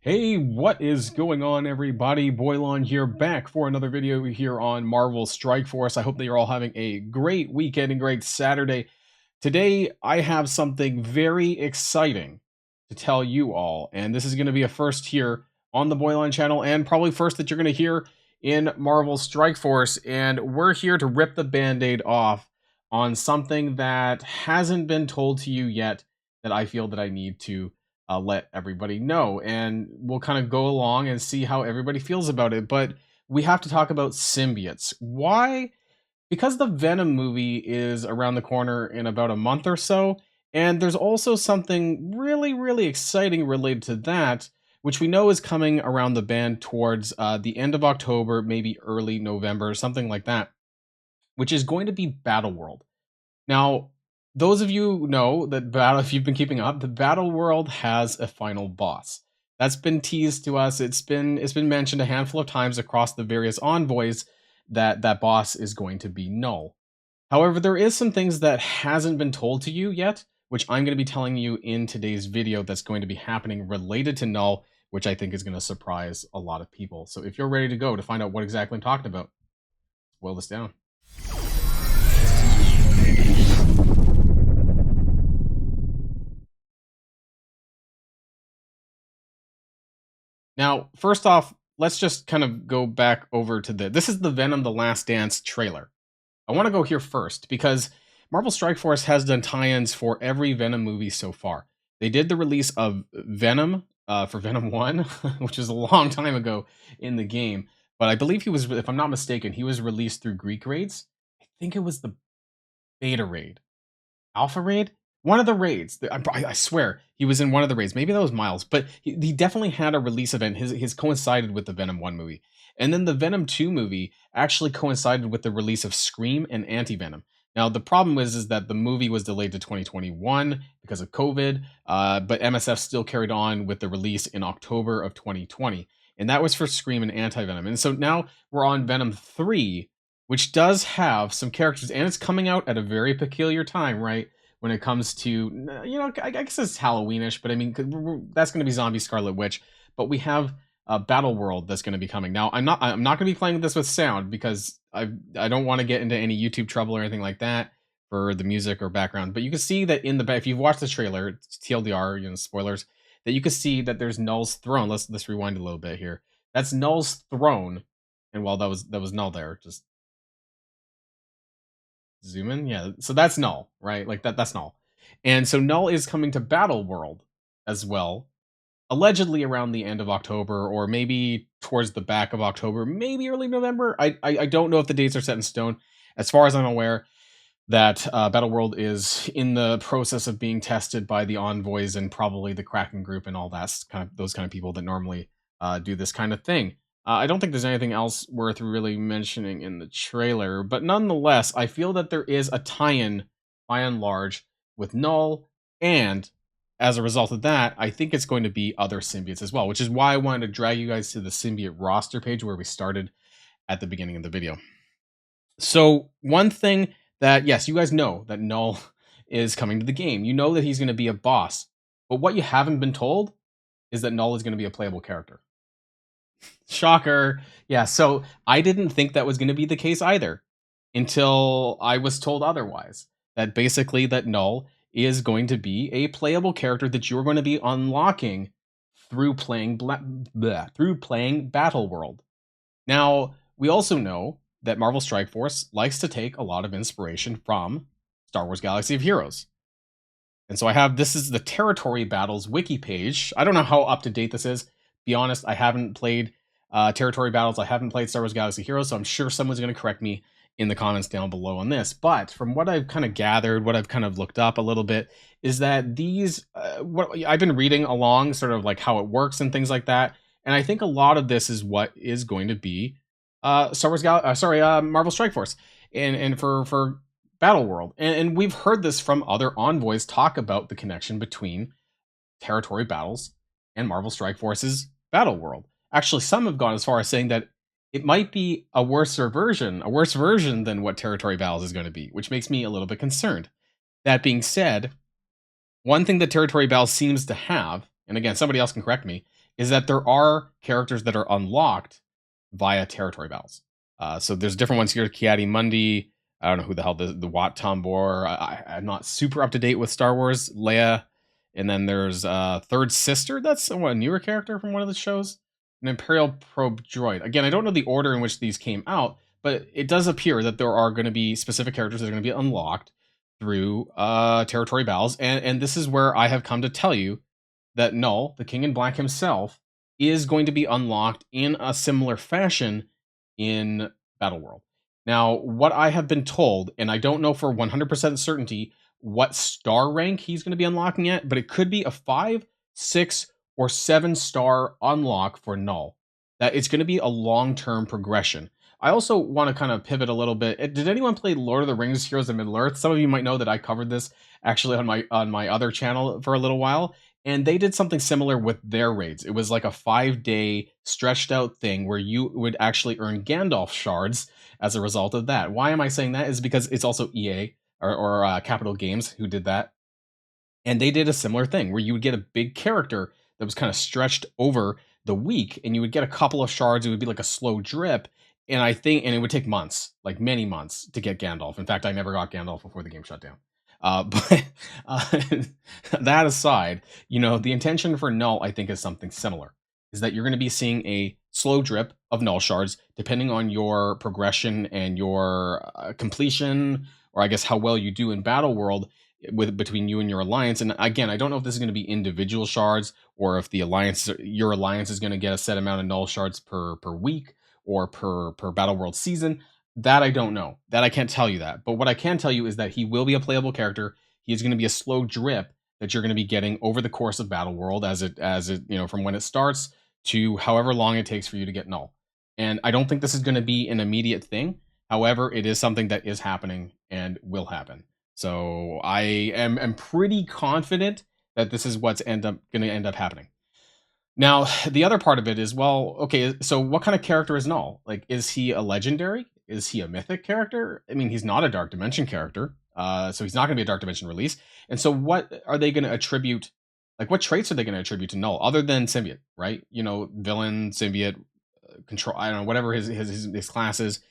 Hey, what is going on, everybody? Boilon here, back for another video here on Marvel Strike Force. I hope that you're all having a great weekend and great Saturday. Today, I have something very exciting to tell you all, and this is going to be a first here on the Boilon channel, and probably first that you're going to hear in Marvel Strike Force. And we're here to rip the Band-Aid off on something that hasn't been told to you yet that I feel that I need to let everybody know, and we'll kind of go along and see how everybody feels about it. But we have to talk about symbiotes. Why? Because the Venom movie is around the corner in about a month or so, and there's also something really, really exciting related to that, which we know is coming around the band towards the end of October, maybe early November, something like that, which is going to be Battleworld. Now, those of you know that if you've been keeping up, the Battle World has a final boss. That's been teased to us. It's been mentioned a handful of times across the various envoys that that boss is going to be Knull. However, there is some things that hasn't been told to you yet, which I'm going to be telling you in today's video that's going to be happening related to Knull, which I think is going to surprise a lot of people. So if you're ready to go to find out what exactly I'm talking about, boil this down. Now, first off, let's just kind of go back over to this is the Venom The Last Dance trailer. I want to go here first because Marvel Strike Force has done tie-ins for every Venom movie so far. They did the release of Venom for Venom 1, which is a long time ago in the game. But I believe he was, if I'm not mistaken, he was released through Greek raids. I think it was the Beta raid. Alpha raid? One of the raids. I swear he was in one of the raids. Maybe that was Miles, but he definitely had a release event. His coincided with the Venom 1 movie. And then the Venom 2 movie actually coincided with the release of Scream and Anti-Venom. Now, the problem is that the movie was delayed to 2021 because of COVID, but MSF still carried on with the release in October of 2020. And that was for Scream and Anti-Venom. And so now we're on Venom 3, which does have some characters, and it's coming out at a very peculiar time, right? When it comes to, you know, I guess it's Halloweenish, but I mean, that's going to be Zombie Scarlet Witch. But we have Battle World that's going to be coming. Now, I'm not going to be playing this with sound because I don't want to get into any YouTube trouble or anything like that for the music or background. But you can see that in the if you've watched the trailer, it's TLDR, you know, spoilers, that you can see that there's Knull's throne. Let's rewind a little bit here. That's Knull's throne, and while that was Knull there, just zoom in. Yeah, so that's Knull, right? Like that's Knull. And so Knull is coming to Battle World as well, allegedly around the end of October, or maybe towards the back of October, maybe early November. I don't know if the dates are set in stone. As far as I'm aware, that Battle World is in the process of being tested by the envoys and probably the Kraken group and all that kind of those kind of people that normally do this kind of thing. I don't think there's anything else worth really mentioning in the trailer, but nonetheless, I feel that there is a tie-in, by and large, with Knull, and as a result of that, I think it's going to be other symbiotes as well, which is why I wanted to drag you guys to the symbiote roster page where we started at the beginning of the video. So one thing that, yes, you guys know that Knull is coming to the game. You know that he's going to be a boss, but what you haven't been told is that Knull is going to be a playable character. Shocker. Yeah, so I didn't think that was going to be the case either until I was told otherwise. That basically that Knull is going to be a playable character that you're going to be unlocking through playing Battle World. Now, we also know that Marvel Strike Force likes to take a lot of inspiration from Star Wars Galaxy of Heroes. And so this is the Territory Battles wiki page. I don't know how up to date this is. Be honest, I haven't played Territory Battles. I haven't played Star Wars Galaxy Heroes, so I'm sure someone's going to correct me in the comments down below on this. But from what I've kind of gathered, what I've kind of looked up a little bit, is that these, what I've been reading along, sort of like how it works and things like that. And I think a lot of this is what is going to be Marvel Strike Force, and for Battle World. And we've heard this from other envoys talk about the connection between Territory Battles and Marvel Strike Force's Battle World. Actually, some have gone as far as saying that it might be a worse version than what Territory Battles is going to be, which makes me a little bit concerned. That being said, one thing that Territory Battles seems to have, and again, somebody else can correct me, is that there are characters that are unlocked via territory battles. So there's different ones here. Kiadi Mundi. I don't know who the hell the Wat Tambor. I'm not super up to date with Star Wars. Leia, and then there's Third Sister. That's a newer character from one of the shows. An Imperial Probe Droid. Again, I don't know the order in which these came out, but it does appear that there are going to be specific characters that are going to be unlocked through territory battles, and this is where I have come to tell you that Knull, the King in Black himself, is going to be unlocked in a similar fashion in Battle World. Now, what I have been told, and I don't know for 100% certainty what star rank he's going to be unlocking at, but it could be a 5, 6, or 7 star unlock for Knull. That it's going to be a long-term progression. I also want to kind of pivot a little bit. Did anyone play Lord of the Rings Heroes of Middle-earth? Some of you might know that I covered this actually on my other channel for a little while, and they did something similar with their raids. It was like a 5-day stretched out thing where you would actually earn Gandalf shards as a result of that. Why am I saying that? Is because it's also EA or Capital Games who did that. And they did a similar thing where you would get a big character that was kind of stretched over the week, and you would get a couple of shards. It would be like a slow drip. And it would take months, like many months, to get Gandalf. In fact, I never got Gandalf before the game shut down. But that aside, the intention for Knull, I think, is something similar. Is that you're going to be seeing a slow drip of Knull shards, depending on your progression and your completion, or I guess how well you do in Battle World between you and your alliance. And again, I don't know if this is going to be individual shards, or if your alliance is going to get a set amount of Knull shards per week or per Battle World season. That I don't know. That I can't tell you that. But what I can tell you is that he will be a playable character. He is going to be a slow drip that you're going to be getting over the course of Battle World as it from when it starts to however long it takes for you to get Knull. And I don't think this is going to be an immediate thing. However, it is something that is happening and will happen. So I am pretty confident that this is what's going to end up happening. Now, the other part of it is, well, okay, so what kind of character is Knull? Like, is he a legendary? Is he a mythic character? I mean, he's not a Dark Dimension character, so he's not going to be a Dark Dimension release. And so what are they going to attribute, like what traits are they going to attribute to Knull other than Symbiote, right? Villain, Symbiote, control, I don't know, whatever his class is.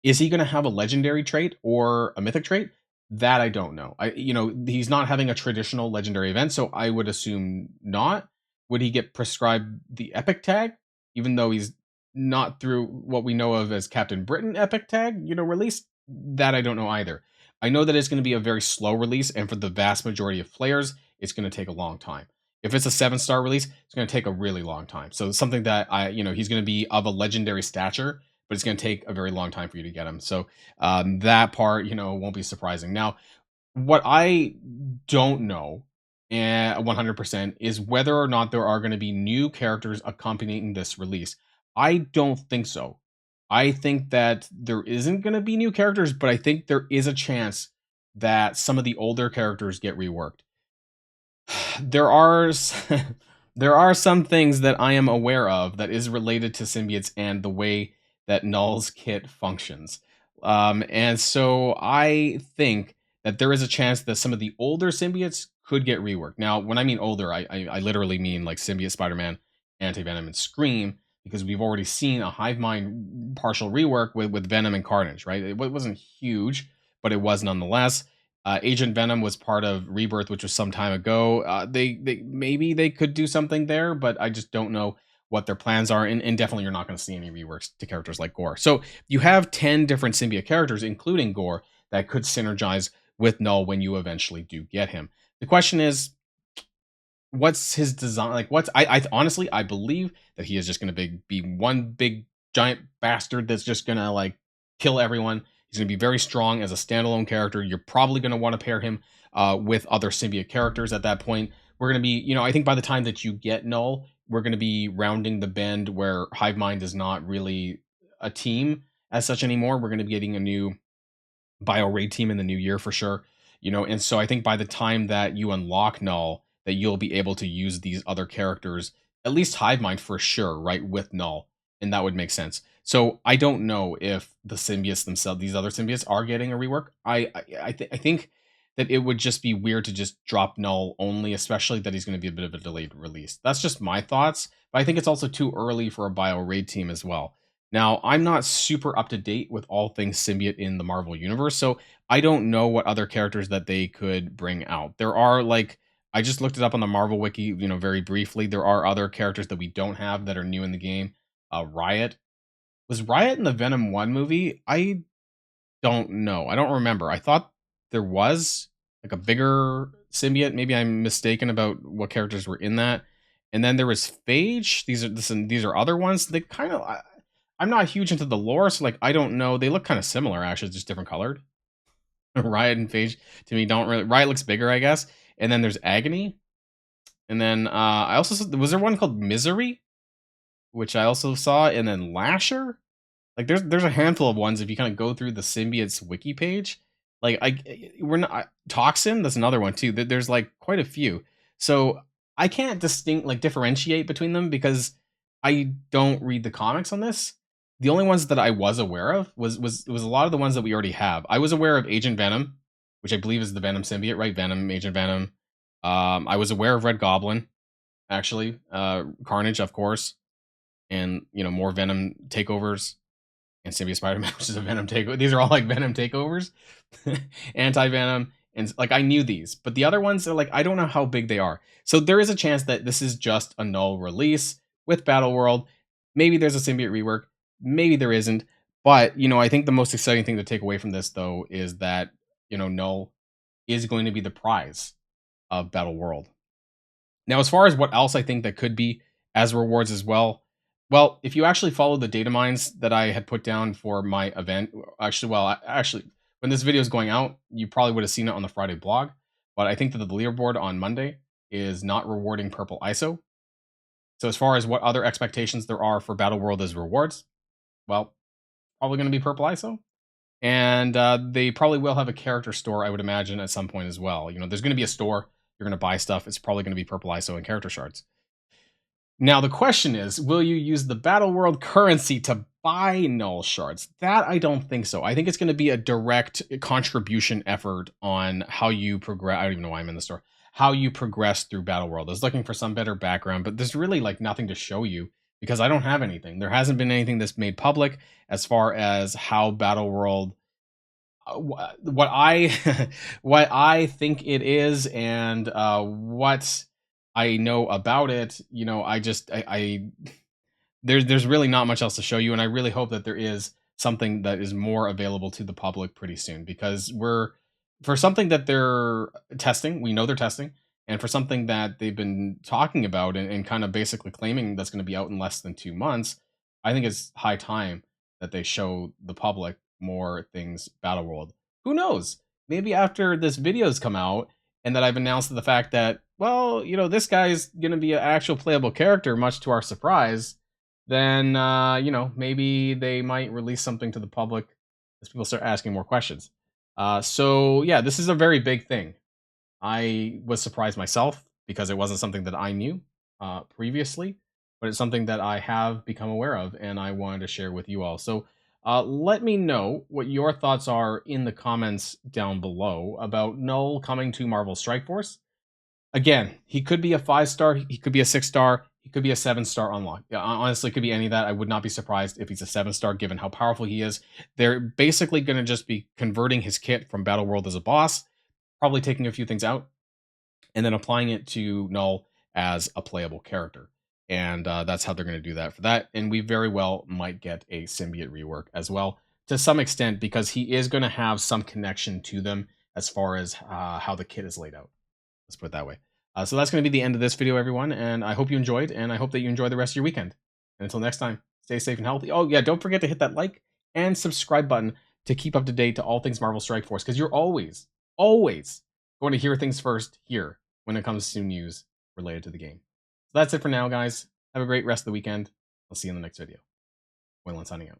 Is he going to have a legendary trait or a mythic trait? That I don't know. He's not having a traditional legendary event, so I would assume not. Would he get prescribed the epic tag, even though he's not through what we know of as Captain Britain epic tag, release? That I don't know either. I know that it's going to be a very slow release, and for the vast majority of players, it's going to take a long time. If it's a 7-star release, it's going to take a really long time. So something that he's going to be of a legendary stature, but it's going to take a very long time for you to get him. So that part, won't be surprising. Now, what I don't know 100% is whether or not there are going to be new characters accompanying this release. I don't think so. I think that there isn't going to be new characters, but I think there is a chance that some of the older characters get reworked. There are some things that I am aware of that is related to symbiotes and the way that Knull's kit functions. And so I think that there is a chance that some of the older symbiotes could get reworked. Now, when I mean older, I literally mean like Symbiote, Spider-Man, Anti-Venom, and Scream, because we've already seen a Hive Mind partial rework with Venom and Carnage, right? It wasn't huge, but it was nonetheless. Agent Venom was part of Rebirth, which was some time ago. Maybe they could do something there, but I just don't know what their plans are, and definitely you're not going to see any reworks to characters like Gore. So you have 10 different symbiote characters, including Gore, that could synergize with Knull when you eventually do get him. The question is, what's his design? Like, I honestly, I believe that he is just going to be one big giant bastard that's just going to like kill everyone. He's going to be very strong as a standalone character. You're probably going to want to pair him with other symbiote characters at that point. We're going to be, I think by the time that you get Knull, we're going to be rounding the bend where Hive Mind is not really a team as such anymore. We're going to be getting a new bio raid team in the new year for sure. And so I think by the time that you unlock Knull, that you'll be able to use these other characters, at least Hive Mind for sure, right, with Knull. And that would make sense. So I don't know if the symbiotes themselves, these other symbiotes, are getting a rework. I think that it would just be weird to just drop Knull only, especially that he's going to be a bit of a delayed release. That's just my thoughts, but I think it's also too early for a bio raid team as well. Now, I'm not super up to date with all things Symbiote in the Marvel Universe, so I don't know what other characters that they could bring out. There are, like, I just looked it up on the Marvel Wiki, very briefly. There are other characters that we don't have that are new in the game. Riot. Was Riot in the Venom 1 movie? I don't know. I don't remember. I thought there was like a bigger symbiote. Maybe I'm mistaken about what characters were in that. And then there was Phage. These are other ones. They kind of. I'm not huge into the lore, so like I don't know. They look kind of similar, actually, just different colored. Riot and Phage to me don't really. Riot looks bigger, I guess. And then there's Agony. And then I also was there one called Misery, which I also saw, and then Lasher. Like there's a handful of ones if you kind of go through the symbiote's wiki page. Like we're not Toxin, that's another one too. There's like quite a few. So I can't differentiate between them because I don't read the comics on this. The only ones that I was aware of was a lot of the ones that we already have. I was aware of Agent Venom, which I believe is the Venom symbiote, right? Venom, Agent Venom. I was aware of Red Goblin, actually. Carnage, of course, and more Venom takeovers. And Symbiote Spider-Man, which is a Venom takeover. These are all like Venom takeovers, anti-Venom, and like I knew these, but the other ones are like I don't know how big they are. So there is a chance that this is just a Knull release with Battle World. Maybe there's a Symbiote rework, maybe there isn't. But I think the most exciting thing to take away from this though is that Knull is going to be the prize of Battle World. Now, as far as what else I think that could be as rewards as well, if you actually follow the data mines that I had put down for my event, actually, when this video is going out, you probably would have seen it on the Friday blog, but I think that the leaderboard on Monday is not rewarding purple ISO. So as far as what other expectations there are for Battle World as rewards, well, probably going to be purple ISO. And they probably will have a character store, I would imagine, at some point as well. There's going to be a store. You're going to buy stuff. It's probably going to be purple ISO and character shards. Now, the question is, will you use the Battle World currency to buy Knull shards? That I don't think so. I think it's going to be a direct contribution effort on how you progress. I don't even know why I'm in the store. How you progress through Battle World. I was looking for some better background, but there's really like nothing to show you because I don't have anything. There hasn't been anything that's made public as far as how Battle World, what I what I think it is, and what I know about it. There's really not much else to show you, and I really hope that there is something that is more available to the public pretty soon, because for something that they're testing, we know they're testing, and for something that they've been talking about and kind of basically claiming that's going to be out in less than 2 months, I think it's high time that they show the public more things Battle World. Who knows? Maybe after this video's come out and that I've announced the fact that, well, this guy's going to be an actual playable character, much to our surprise, then, maybe they might release something to the public as people start asking more questions. So, yeah, this is a very big thing. I was surprised myself because it wasn't something that I knew previously, but it's something that I have become aware of, and I wanted to share with you all. So let me know what your thoughts are in the comments down below about Knull coming to Marvel Strike Force. Again, he could be a 5-star, he could be a 6-star, he could be a 7-star unlock. Yeah, honestly, it could be any of that. I would not be surprised if he's a 7-star, given how powerful he is. They're basically going to just be converting his kit from Battle World as a boss, probably taking a few things out, and then applying it to Knull as a playable character. And that's how they're going to do that for that. And we very well might get a symbiote rework as well, to some extent, because he is going to have some connection to them as far as how the kit is laid out. Let's put it that way. So that's going to be the end of this video, everyone. And I hope you enjoyed, and I hope that you enjoy the rest of your weekend. And until next time, stay safe and healthy. Oh, yeah, don't forget to hit that like and subscribe button to keep up to date to all things Marvel Strike Force, because you're always going to hear things first here when it comes to news related to the game. So that's it for now, guys. Have a great rest of the weekend. I'll see you in the next video. Boilon signing out.